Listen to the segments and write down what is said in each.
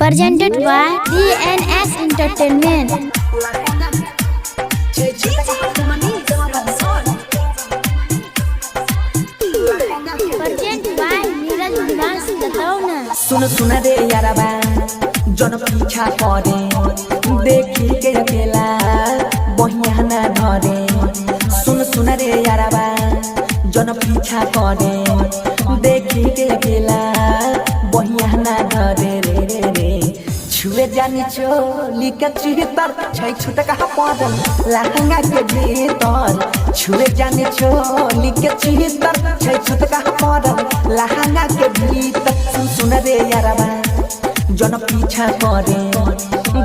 presented by DNS Entertainment. Presented by Neeraj Niwas Katauna. सुन सुन रे यारबा जन पीछा करे देखी के अकेला बहिया ना धरे सुन सुन रे यारबा जन पीछा करे देखी के अकेला बहिया ना धरे रे रे रे छुए जानी चोली के चितर छै छुट का पड़ल लहंगा के भीतर छुए जानी चोली के चितर छै छुट का पड़ल लहंगा के भीतर सुन सुन रे यारबा जन पीछा करे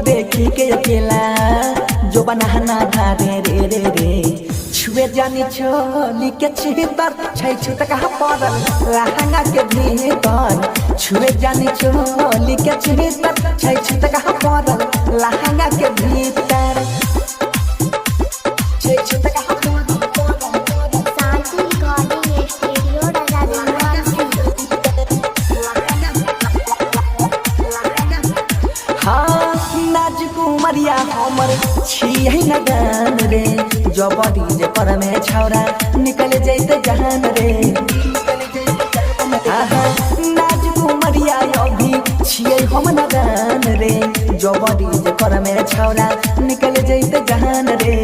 देखी के अकेला जो बनाना धारे रे रे रे छुए जानी चोली के चितर छै छुट का पड़ल लहंगा के भीतर छुए जानी चोली के चितर छै छुट का पड़ल लहंगा के भीतर छै छुट का Santi Recording Studio, हाँ नाजुक उमरिया हमर छियै न गान रे जबरी जे पर में छौरा निकल जैते जहान रे नाजुक उमरिया अभी छियै हम न गान रे जबरी जे पर में छौरा निकल जैते जहान रे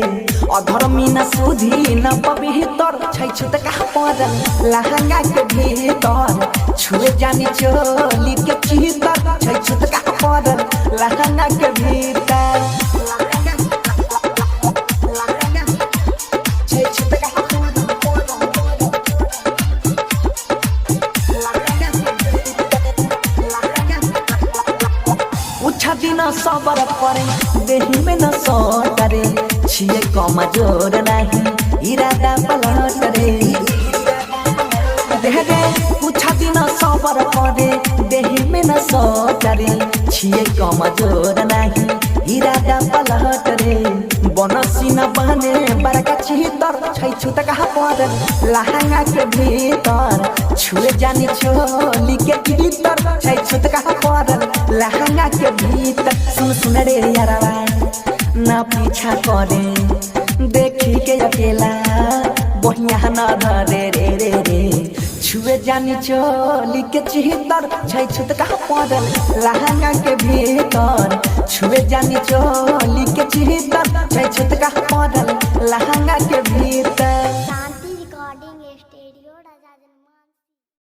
अधर्मी न सुधी न पवित्र छै छुट का पड़ल लहंगा के भीतर छुए जानी चोली के चितर छै छुट का पड़ल लहंगा के भीतर छै छुट का उछा दिन सबर परे देही में न सटरे छिए कमजोर नहीं इरादा पलट रे देह रे उछा दिन सबर परे देही में न सटरे छिए कमजोर नहीं इरादा पलट रे बनसी न बने बड़का चितर छै छुट का पड़ल लहंगा के भीतर छुए जानी चोली के भीतर छै छुट का पड़ल लहंगा के भीतर सुन सुन रे यारबा ना पीछा करे देखी के अकेला बहिया न धरे रे रे रे छुए जानी चोली के चितर छै छुट का पड़ल लहंगा के भीतर छुए जानी चोली के चितर छै छुट का पड़ल लहंगा के भीतर